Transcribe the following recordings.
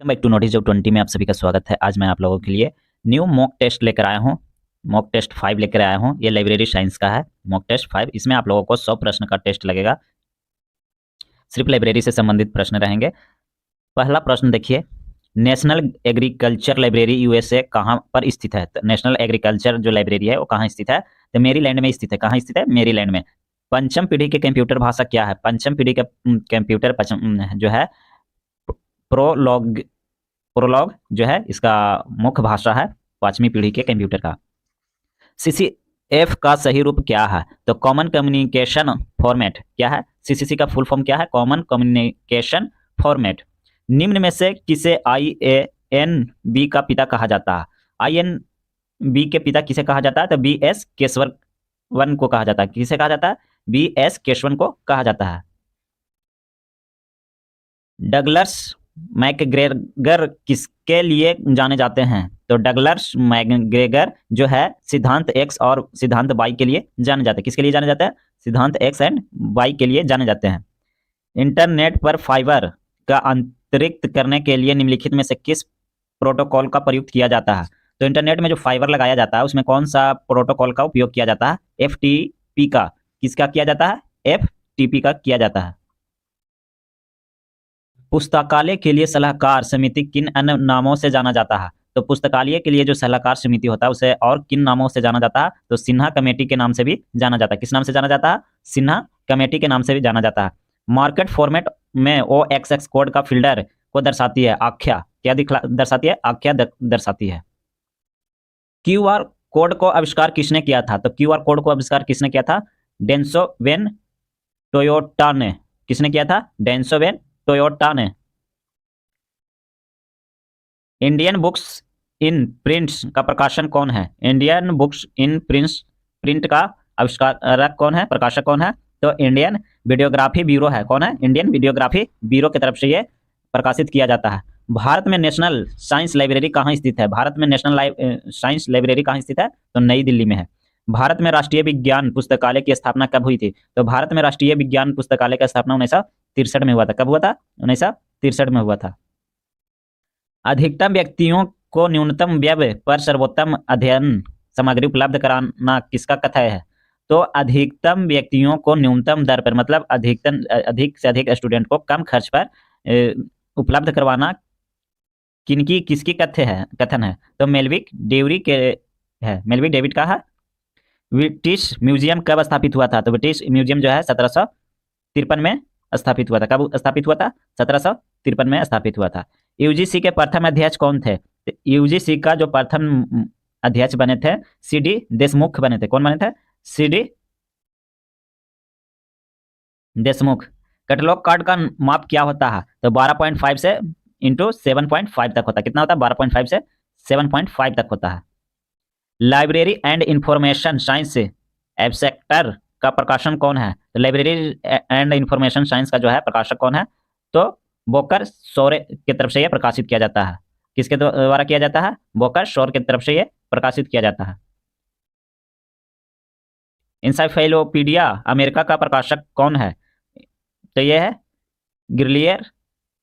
Welcome back to notice job 20 में आप सभी का स्वागत है। आज मैं आप लोगों के लिए न्यू मॉक टेस्ट लेकर आया हूं। मॉक टेस्ट 5 लेकर आया हूं। ये लाइब्रेरी साइंस का है मॉक टेस्ट 5। इसमें आप लोगों को 100 प्रश्न का टेस्ट लगेगा। सिर्फ लाइब्रेरी से संबंधित प्रश्न रहेंगे। पहला प्रश्न देखिए, नेशनल एग्रीकल्चर लाइब्रेरी यूएसए कहाँ पर स्थित है? तो नेशनल एग्रीकल्चर जो लाइब्रेरी है वो कहाँ स्थित है? तो मेरीलैंड में स्थित है। कहाँ स्थित है? मेरीलैंड में। पंचम पीढ़ी के कंप्यूटर भाषा क्या है? पंचम पीढ़ी का कंप्यूटर जो है प्रोलॉग प्रोलॉग जो है इसका मुख्य भाषा है 5वीं पीढ़ी के कंप्यूटर का। सीसीएफ का सही रूप क्या है? तो कॉमन कम्युनिकेशन फॉर्मेट क्या है? सीसीसी का फुल फॉर्म क्या है? Common communication format. निम्न में से किसे IANB का पिता कहा जाता है? IANB के पिता किसे कहा जाता है? तो BS केशवन को कहा जाता है। किसे कहा जाता है? BS केशवन को कहा जाता है। डगलस मैकग्रेगर किसके लिए जाने जाते हैं? तो डगलस मैकग्रेगर जो है सिद्धांत एक्स और सिद्धांत वाई के लिए जाने जाते हैं। किसके लिए जाने जाते हैं? सिद्धांत एक्स एंड वाई के लिए जाने जाते हैं। इंटरनेट पर फाइबर का अंतरिक्त करने के लिए निम्नलिखित में से किस प्रोटोकॉल का प्रयोग किया जाता है? तो इंटरनेट में जो फाइबर लगाया जाता है उसमें कौन सा प्रोटोकॉल का उपयोग किया जाता है? FTP का। किसका किया जाता है? FTP का किया जाता है। पुस्तकालय के लिए सलाहकार समिति किन अन्य नामों से जाना जाता है? तो पुस्तकालय के लिए जो सलाहकार समिति होता है उसे और किन नामों से जाना जाता है? तो सिन्हा कमेटी के नाम से भी जाना जाता है। किस नाम से जाना जाता है? सिन्हा कमेटी के नाम से भी जाना जाता है। मार्केट फॉर्मेट में OXX कोड का फिल्टर को दर्शाती है आख्या। क्या दर्शाती है? आख्या दर्शाती है। QR कोड को आविष्कार किसने किया था? तो QR कोड को आविष्कार किसने किया था? डेंसोवेन टोयोटा ने। किसने किया था? डेंसोवेन टोयोटा ने। इंडियन बुक्स इन प्रिंट्स का प्रकाशन कौन है? इंडियन बुक्स इन प्रिंट का आविष्कारक कौन है? प्रकाशक कौन है? तो इंडियन वीडियोग्राफी ब्यूरो है। कौन है? इंडियन वीडियोग्राफी ब्यूरो की तरफ से ये प्रकाशित किया जाता है। भारत में नेशनल साइंस लाइब्रेरी कहाँ स्थित है? भारत में नेशनल साइंस लाइब्रेरी कहाँ स्थित है? तो नई दिल्ली में है। भारत में राष्ट्रीय विज्ञान पुस्तकालय की स्थापना कब हुई थी? तो भारत में राष्ट्रीय विज्ञान पुस्तकालय की स्थापना 1963 में हुआ था। कब हुआ था? 1963 में हुआ था। अधिकतम व्यक्तियों को न्यूनतम व्यय पर सर्वोत्तम अध्ययन सामग्री उपलब्ध कराना किसका कथन है? तो अधिकतम व्यक्तियों को न्यूनतम दर पर मतलब अधिक से अधिक स्टूडेंट को कम खर्च पर उपलब्ध करवाना किसकी कथन है? तो मेलविक डेविड के है। मेलविक डेविड का है। ब्रिटिश म्यूजियम कब स्थापित हुआ था? तो ब्रिटिश म्यूजियम जो है 1753 में स्थापित हुआ था। कब स्थापित हुआ था? 1753 में स्थापित हुआ था। यूजीसी के प्रथम अध्यक्ष कौन थे? यूजीसी का जो प्रथम अध्यक्ष बने थे CD देशमुख बने थे। कौन बने थे? CD देशमुख। कैटलॉग कार्ड का माप क्या होता है? तो 12.5 से इंटू 7.5 तक होता है। कितना होता है? 12.5 से 7.5 तक होता है। लाइब्रेरी एंड इंफॉर्मेशन साइंस एब्स्ट्रैक्टर का प्रकाशन कौन है? तो लाइब्रेरी एंड इंफॉर्मेशन साइंस का जो है प्रकाशक कौन है? तो बोकर शोर की तरफ से यह प्रकाशित किया जाता है। किसके द्वारा किया जाता है? बोकर शोर की तरफ से यह प्रकाशित किया जाता है। इंसाइक्लोपीडिया अमेरिका का प्रकाशक कौन है? तो यह है ग्रिलियर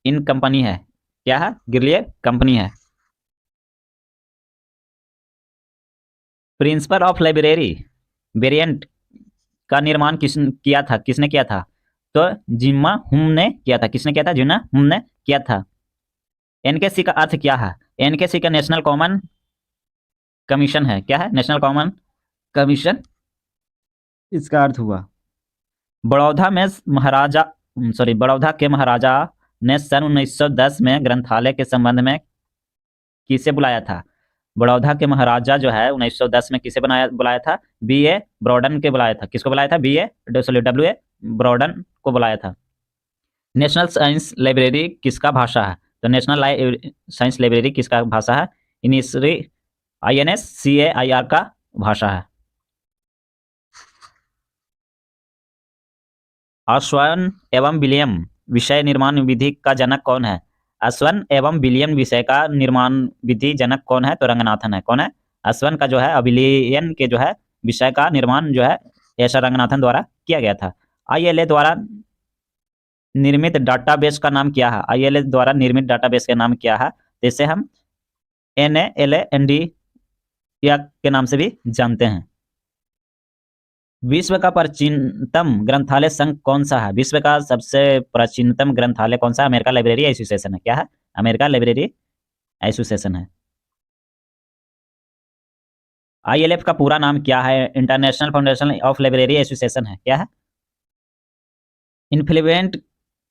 इन कंपनी है। क्या है? ग्रिलियर कंपनी है। प्रिंसिपल ऑफ लाइब्रेरी वेरिएंट का निर्माण किसने किया था? तो जिम्मा हुम ने किया था। किसने किया था? जिम्मा हुम ने किया था। NKC का अर्थ क्या है? NKC का नेशनल कॉमन कमीशन है। क्या है? नेशनल कॉमन कमीशन इसका अर्थ हुआ। बड़ौदा के महाराजा ने सन 1910 में ग्रंथालय के संबंध में किसे बुलाया था? बड़ौदा के महाराजा जो है 1910 में किसे बुलाया था? BA ब्रॉडन के बुलाया था। किसको बुलाया था? WA ब्रॉडन को बुलाया था। नेशनल साइंस लाइब्रेरी किसका भाषा है? तो नेशनल साइंस लाइब्रेरी किसका भाषा है? INSCAIR का भाषा है। आश्वन एवं विलियम विषय निर्माण विधि का जनक कौन है? आश्वन एवं विलियम विषय का निर्माण विधि जनक कौन है? तो रंगनाथन है। कौन है? आश्वन का जो है अभिलयन के जो है विषय का निर्माण जो है ऐसा रंगनाथन द्वारा किया गया था। ILA द्वारा निर्मित डाटाबेस का नाम क्या है? ILS द्वारा निर्मित डाटाबेस का नाम क्या है? इसे हम NALND या के नाम से भी जानते हैं। विश्व का प्राचीनतम ग्रंथालय संघ कौन सा है? विश्व का सबसे प्राचीनतम ग्रंथालय कौन सा है? अमेरिका लाइब्रेरी एसोसिएशन है। क्या है? अमेरिका लाइब्रेरी एसोसिएशन है। ILF का पूरा नाम क्या है? International foundation of library association है। क्या है? इन्फ्लुएंट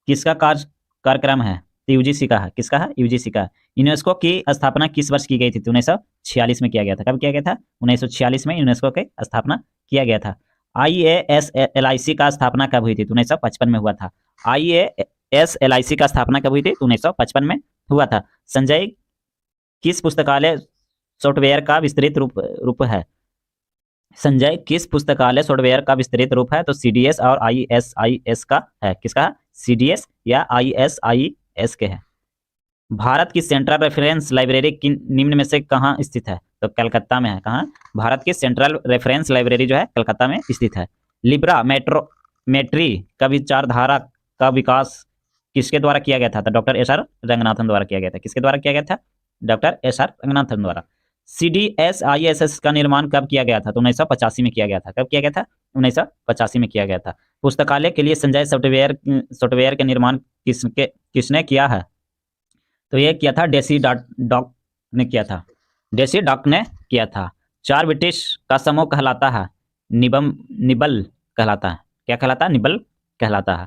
किसका कार्यक्रम है? तो UGC का है। किसका है? UGC का। यूनेस्को की स्थापना किस वर्ष की गई थी? तो 1946 में किया गया था। कब किया गया था? 1946 में यूनेस्को की स्थापना किया गया था। IASLIC का स्थापना कब हुई थी? तो 1955 में हुआ था। IASLIC का स्थापना कब हुई थी? तो 1955 में हुआ था। संजय किस पुस्तकालय सॉफ्टवेयर का विस्तृत रूप है? संजय किस पुस्तकालय सॉफ्टवेयर का विस्तृत रूप है? तो CDS और ISIS का है। किसका? CDS या ISIS के है। भारत की सेंट्रल रेफरेंस लाइब्रेरी निम्न में से कहाँ स्थित है? तो कलकत्ता में है। कहाँ? भारत की सेंट्रल रेफरेंस लाइब्रेरी जो है कलकत्ता में स्थित है। लिब्रा मेट्री का विचारधारा का विकास किसके द्वारा किया गया था? तो डॉक्टर SR रंगनाथन द्वारा किया गया था। किसके द्वारा किया गया था? डॉक्टर SR रंगनाथन द्वारा। CDS ISS का निर्माण कब किया गया था? तो 1985 में किया गया था। कब किया गया था? 1985 में किया गया था। पुस्तकालय के लिए संजय सॉफ्टवेयर के निर्माण किसने किया है? तो ये किया था डेसी डॉक ने किया था। डेसी डॉक ने किया था। 4 ब्रिटिश का समूह कहलाता है? निबल कहलाता है। क्या कहलाता है? निबल कहलाता है।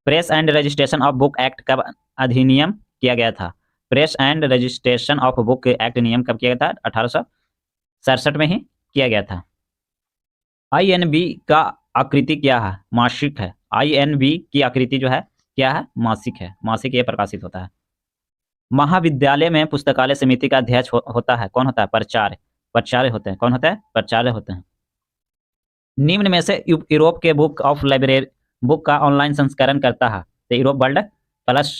Press and registration of book act कब अधिनियम किया गया था? Press and registration of book act नियम कब किया गया था? 1867 में ही किया गया था। INB का आकृति क्या है? मासिक है। INB की आकृति जो है क्या है? मासिक है। मासिक ये प्रकाशित होता है। महाविद्यालय में पुस्तकालय समिति का अध्यक्ष होता है। कौन होता है? प्राचार्य होते हैं। कौन होता है? प्राचार्य होते हैं। निम्न में से यूरोप के बुक का ऑनलाइन संस्करण करता है? तो यूरोप वर्ल्ड प्लस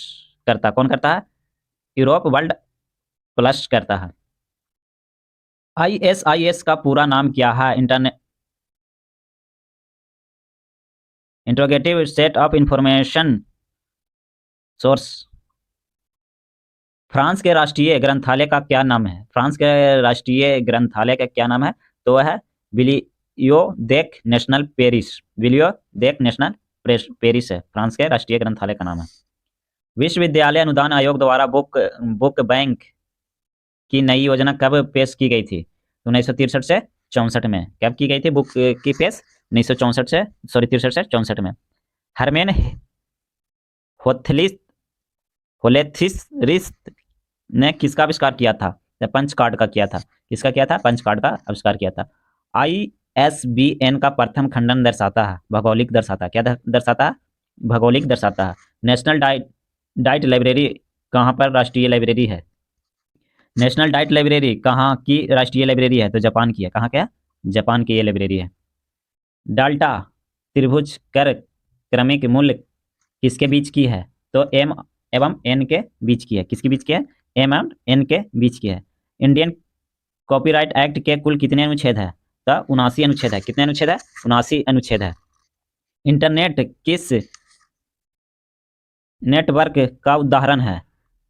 करता। कौन करता है? यूरोप वर्ल्ड प्लस करता है। ISIS का पूरा नाम क्या है? Interrogative set of information source. France के राष्ट्रीय ग्रंथालय का क्या नाम है? फ्रांस के राष्ट्रीय ग्रंथालय का क्या नाम है? तो वह है बिलियोदेक नेशनल पेरिस। बिलियोदेक नेशनल पेरिस है फ्रांस के राष्ट्रीय ग्रंथालय का नाम है। विश्वविद्यालय अनुदान आयोग द्वारा बुक बैंक की नई योजना कब पेश की गई थी? 1963 से 64 में। कब की गई थी बुक की पेश? 1964 से 63 से 64 में। हरमेन होलेथिस ने किसका आविष्कार किया था? पंच कार्ड का किया था। किसका किया था? पंच कार्ड का आविष्कार किया था। ISBN का प्रथम खंडन दर्शाता है? भौगोलिक दर्शाता है। क्या दर्शाता है? भौगोलिक दर्शाता है। नेशनल डाइट लाइब्रेरी कहाँ पर राष्ट्रीय लाइब्रेरी है? नेशनल डाइट लाइब्रेरी कहाँ की राष्ट्रीय लाइब्रेरी है? तो जापान की है। कहाँ क्या? जापान की ये लाइब्रेरी है। डाल्टा त्रिभुज कर क्रमिक मूल्य किसके बीच की है? तो M एवं N के बीच की है। किसके बीच की है? M एवं N के बीच की है। इंडियन कॉपीराइट एक्ट के कुल कितने अनुच्छेद है? तो 79 अनुच्छेद है। कितने अनुच्छेद है? 79 अनुच्छेद है। इंटरनेट किस नेटवर्क का उदाहरण है?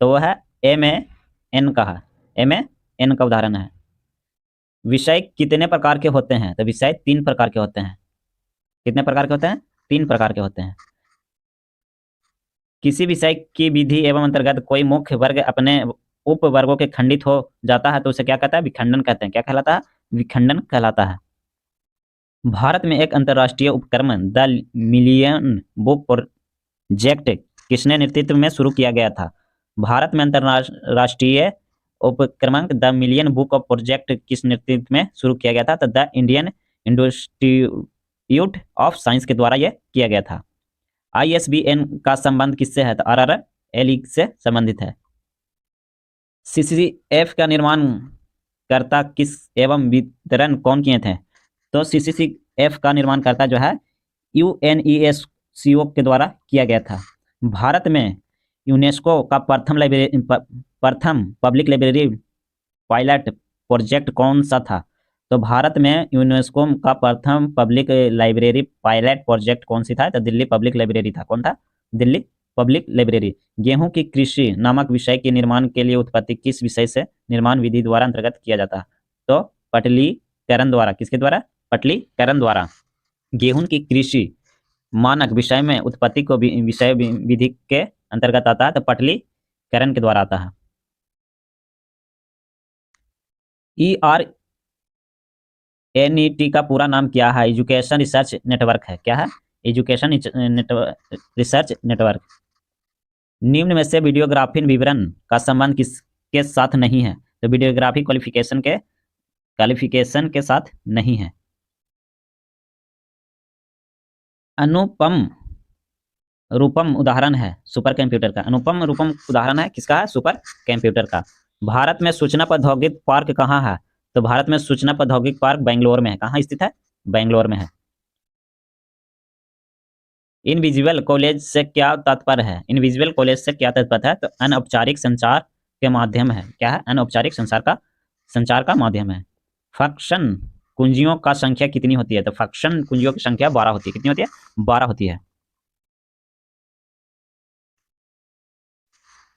तो वह है MAN का है। MAN का उदाहरण है। विषय कितने प्रकार के होते हैं? तो विषय 3 प्रकार के होते हैं। कितने प्रकार के होते हैं? 3 प्रकार के होते हैं। किसी विषय की विधि एवं अंतर्गत कोई मुख्य वर्ग अपने उप वर्गों के खंडित हो जाता है तो उसे क्या कहता है? विखंडन कहते हैं। क्या कहलाता है? विखंडन कहलाता है। भारत में एक अंतर्राष्ट्रीय उपक्रम द मिलियन बुक प्रोजेक्ट किसने नेतृत्व में शुरू किया गया था? भारत में अंतर्राष्ट्रीय उपक्रम द मिलियन बुक प्रोजेक्ट किस नेतृत्व में शुरू किया गया था? तो the Indian institute of science के द्वारा यह किया गया था। ISBN का संबंध किससे है? तो RRL से संबंधित है। CCF का निर्माण करता किस एवं वितरण कौन किए थे? तो CCF का निर्माण करता जो है UNESCO के द्वारा किया गया था। भारत में यूनेस्को का प्रथम पब्लिक लाइब्रेरी पायलट प्रोजेक्ट कौन सा था? तो भारत में यूनेस्को का प्रथम पब्लिक लाइब्रेरी पायलट प्रोजेक्ट कौन सी था? तो दिल्ली पब्लिक लाइब्रेरी था। कौन था? Delhi public library. गेहूं की कृषि नामक विषय के निर्माण के लिए उत्पत्ति किस विषय से निर्माण विधि द्वारा अंतर्गत किया जाता है? तो पटलीकरण द्वारा। किसके द्वारा? पटलीकरण द्वारा। गेहूं की कृषि मानक विषय में उत्पत्ति को विषय विधि के अंतर्गत आता है, तो पटलीकरण के द्वारा आता है। ERNET का पूरा नाम क्या है? एजुकेशन रिसर्च नेटवर्क है। क्या है? Education research network. निम्न में से वीडियोग्राफी विवरण का संबंध किसके साथ नहीं है? तो वीडियोग्राफी क्वालिफिकेशन के साथ नहीं है। अनुपम रूपम उदाहरण है सुपर कंप्यूटर का। अनुपम रूपम उदाहरण है किसका है? सुपर कंप्यूटर का। भारत में सूचना प्रौद्योगिकी पार्क कहाँ है? तो भारत में सूचना प्रौद्योगिकी पार्क बेंगलोर में है। कहाँ स्थित है? बेंगलोर में है। इनविजिबल कॉलेज से क्या तात्पर्य है? इनविजिबल कॉलेज से क्या तात्पर्य है? तो अनौपचारिक संचार के माध्यम है। क्या है? अनौपचारिक संचार का माध्यम है। फंक्शन कुंजियों का संख्या कितनी होती है? तो फंक्शन कुंजियों की संख्या 12 होती है। कितनी होती है? 12 होती है।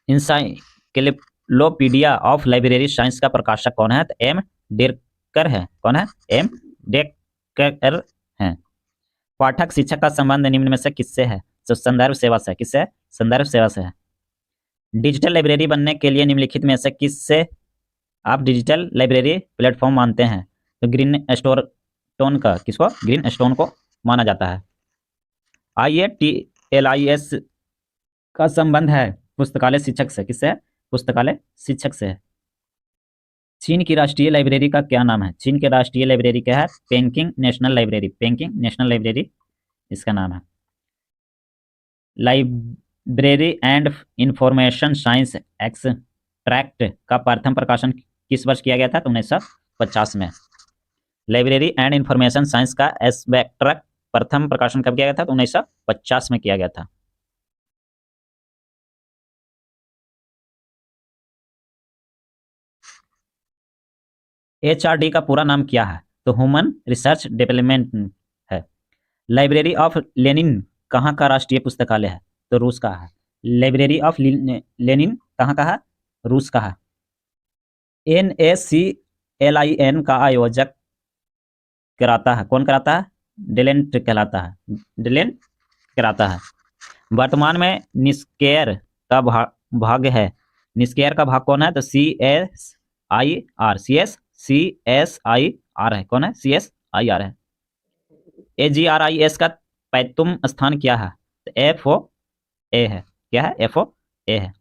इंसाइक्लोपीडिया ऑफ लाइब्रेरी साइंस का प्रकाशक कौन है? तो एम डेकर है। कौन है? एम डेकर है। पाठक शिक्षक का संबंध निम्न में से किससे है? तो संदर्भ सेवा से। किससे है? संदर्भ सेवा से है। डिजिटल लाइब्रेरी बनने के लिए निम्नलिखित में से किससे आप डिजिटल लाइब्रेरी प्लेटफॉर्म मानते हैं? तो ग्रीन स्टोन का। किसको? ग्रीन स्टोन को माना जाता है। IATLIS का संबंध है पुस्तकालय शिक्षक से। किससे है? पुस्तकालय शिक्षक से है। चीन की राष्ट्रीय लाइब्रेरी का क्या नाम है? चीन के राष्ट्रीय लाइब्रेरी क्या है? Packing national library. Packing national library इसका नाम है। Library and information science extract का प्रथम प्रकाशन किस वर्ष किया गया था? तो 1950 में। लाइब्रेरी एंड इंफॉर्मेशन साइंस का एब्स्ट्रैक्ट प्रथम प्रकाशन कब किया गया था? तो 1950 में किया गया था। HRD का पूरा नाम क्या है? तो ह्यूमन रिसर्च डेवलपमेंट है। लाइब्रेरी ऑफ लेनिन कहाँ का राष्ट्रीय पुस्तकालय है? तो रूस का है। लाइब्रेरी ऑफ लेनिन कहाँ का है? रूस का है। NACLIN का आयोजक कराता है। कौन कराता है? डेलेंट कहलाता है। डेलेंट कराता है। वर्तमान में निस्केयर का भाग है। निस्केयर का भाग कौन है? तो CSIR। CSIR है। कौन है? CSIR है। AGRIS का पैतुम स्थान क्या है? तो FOA है। क्या है? FOA है।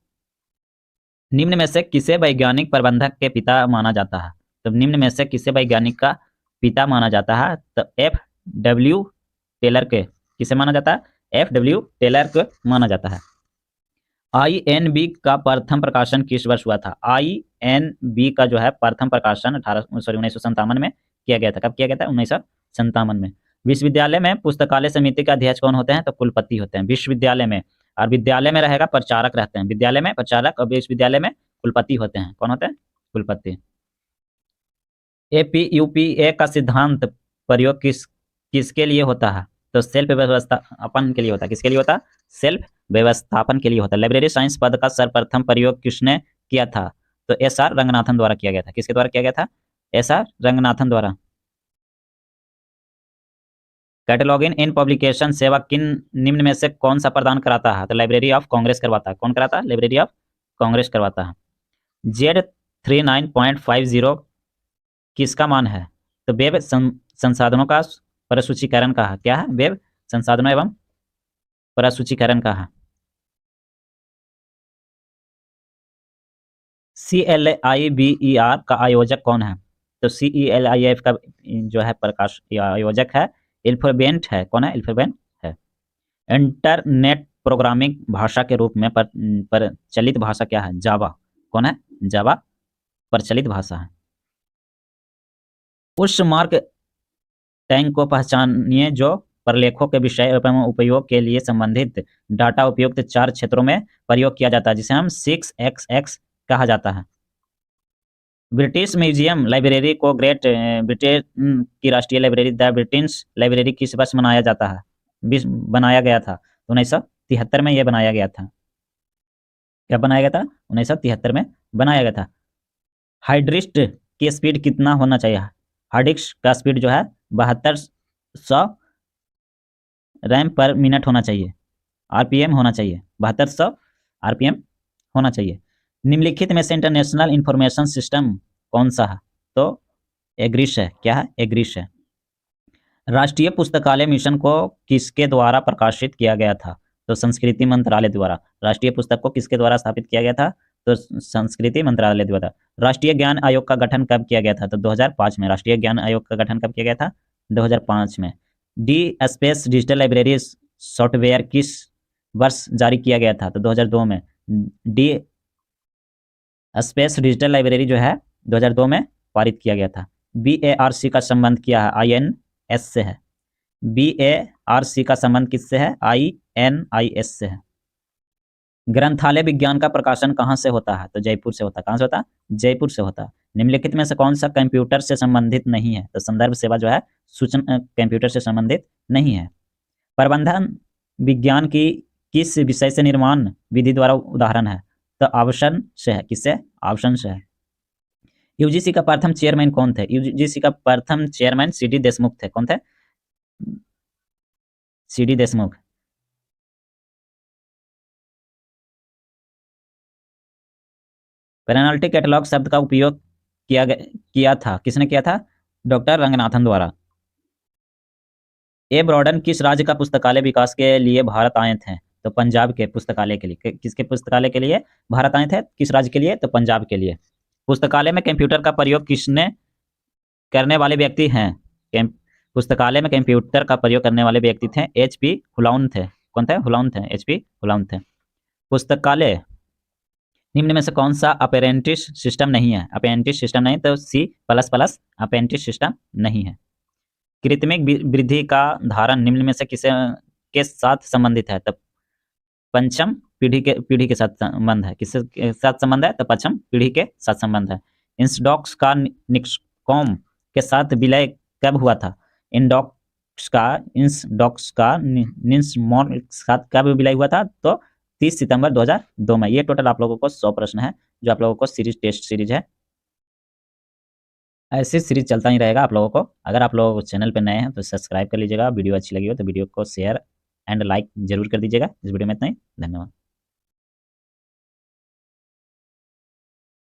निम्न में से किसे वैज्ञानिक प्रबंधक के पिता माना जाता है? तो निम्न में से किसे वैज्ञानिक का पिता माना जाता है? तो FW टेलर के। किसे माना जाता है? FW टेलर को माना जाता है। INB का प्रथम प्रकाशन किस वर्ष हुआ था? INB का जो है प्रथम प्रकाशन 1957 में किया गया था। कब किया गया था? 1957 में। विश्वविद्यालय में पुस्तकालय समिति के अध्यक्ष कौन होते हैं? तो कुलपति होते हैं विश्वविद्यालय में। और विद्यालय में रहेगा प्रचारक रहते हैं। विद्यालय में प्रचारक और विश्वविद्यालय में कुलपति होते हैं। कौन होते हैं? कुलपति। APUPA का सिद्धांत प्रयोग किसके लिए होता है? तो सेल्फ व्यवस्थापन के लिए होता है। किसके लिए होता है? सेल्फ व्यवस्थापन के लिए होता है। लाइब्रेरी साइंस पद का सर्वप्रथम प्रयोग किसने किया था? तो SR रंगनाथन द्वारा किया गया था। किसके द्वारा किया गया था? SR रंगनाथन द्वारा। कैटलॉगिंग इन पब्लिकेशन सेवा किन निम्न में से कौन सा प्रदान कराता है? तो लाइब्रेरी ऑफ कांग्रेस करवाता है। कौन कराता है? लाइब्रेरी ऑफ कांग्रेस करवाता है। Z39.50 किसका मान है? तो वेब संसाधनों का प्रसूचीकरण का है। क्या है? वेब संसाधनों एवं प्रसूचीकरण का है। CLIBER का आयोजक कौन है? तो CELIF का जो है प्रकाश आयोजक है अल्फाबेट है। कौन है? अल्फाबेट है। इंटरनेट प्रोग्रामिंग भाषा के रूप में प्रचलित भाषा क्या है? जावा। कौन है? जावा प्रचलित भाषा है। उस मार्क टैग को पहचानिए जो प्रलेखों के विषय एवं उपयोग के लिए संबंधित डाटा उपयुक्त 4 क्षेत्रों में प्रयोग किया जाता है, जिसे हम 6XX कहा जाता है। ब्रिटिश म्यूजियम लाइब्रेरी को ग्रेट ब्रिटेन की राष्ट्रीय लाइब्रेरी द ब्रिटिश लाइब्रेरी किस वर्ष मनाया जाता है? बनाया गया था? 19 1973 में ये बनाया गया था। क्या बनाया गया था? 1973 में बनाया गया था। हार्ड डिस्क की स्पीड कितना होना चाहिए? हार्ड डिस्क का स्पीड जो है 7200 रैम पर मिनट होना चाहिए, आरपीएम होना चाहिए, 7200 आरपीएम होना चाहिए। निम्नलिखित में से इंटरनेशनल इंफॉर्मेशन सिस्टम कौन सा है? तो एग्रिश है। क्या है? एग्रिश है। राष्ट्रीय पुस्तकालय मिशन को किसके द्वारा प्रकाशित किया गया था? तो संस्कृति मंत्रालय द्वारा। राष्ट्रीय पुस्तक को किसके द्वारा स्थापित किया गया था? तो संस्कृति मंत्रालय द्वारा। राष्ट्रीय ज्ञान आयोग का गठन कब किया गया था? तो 2005 में। राष्ट्रीय ज्ञान आयोग का गठन कब किया गया था? 2005 में। D space digital library software किस वर्ष जारी किया गया था? तो 2002 में। डी स्पेस डिजिटल लाइब्रेरी जो है 2002 में पारित किया गया था। BARC का संबंध क्या है? INS से है। BARC का संबंध किससे है? INIS से है। ग्रंथालय विज्ञान का प्रकाशन कहाँ से होता है? तो जयपुर से होता है। कहाँ से होता है? जयपुर से होता है। निम्नलिखित में से कौन सा कंप्यूटर से संबंधित नहीं है? तो संदर्भ सेवा जो है सूचना कंप्यूटर से संबंधित नहीं है। प्रबंधन विज्ञान की किस विषय से निर्माण विधि द्वारा उदाहरण है? तो आवासन से है। किससे? आवासन से है। यूजीसी का प्रथम चेयरमैन कौन थे? यूजीसी का प्रथम चेयरमैन CD देशमुख थे। कौन थे? CD देशमुख। पेनाल्टी कैटलॉग शब्द का उपयोग किया था। किसने किया था? डॉक्टर रंगनाथन द्वारा। ए ब्रॉडन किस राज्य का पुस्तकालय विकास के लिए भारत आए थे? तो पंजाब के पुस्तकालय के लिए। किसके पुस्तकालय के लिए भारत आए थे? किस राज्य के लिए? तो पंजाब के लिए। पुस्तकालय में कंप्यूटर का प्रयोग किसने करने वाले व्यक्ति हैं? पुस्तकालय में कंप्यूटर का प्रयोग करने वाले व्यक्ति थे HP हुलाउन थे। कौन थे? हुलाउन थे। HP हुलाउन थे। पुस्तकालय निम्न में से कौन सा अपेरेंटिस सिस्टम नहीं है? अपेरेंटिस सिस्टम नहीं, तो C++ अपेरेंटिस सिस्टम नहीं है। कृत्रिम वृद्धि का धारण निम्न में से किसे के साथ संबंधित है? तो पंचम पीढ़ी के साथ संबंध है। किसके साथ संबंध है? तो पंचम पीढ़ी के साथ संबंध है। इंसडॉक्स का निक्सकॉम के साथ विलय कब हुआ था? इंसडॉक्स का निस्मॉन के साथ कब विलय हुआ था? तो 30 सितंबर 2002 में। ये टोटल आप लोगों को 100 प्रश्न है जो आप लोगों को टेस्ट सीरीज है। ऐसी सीरीज चलता ही रहेगा आप लोगों को। अगर आप लोग चैनल पे नए हैं तो सब्सक्राइब कर लीजिएगा। वीडियो अच्छी लगी हो तो वीडियो को शेयर एंड लाइक जरूर कर दीजिएगा। इस वीडियो में इतना ही। धन्यवाद।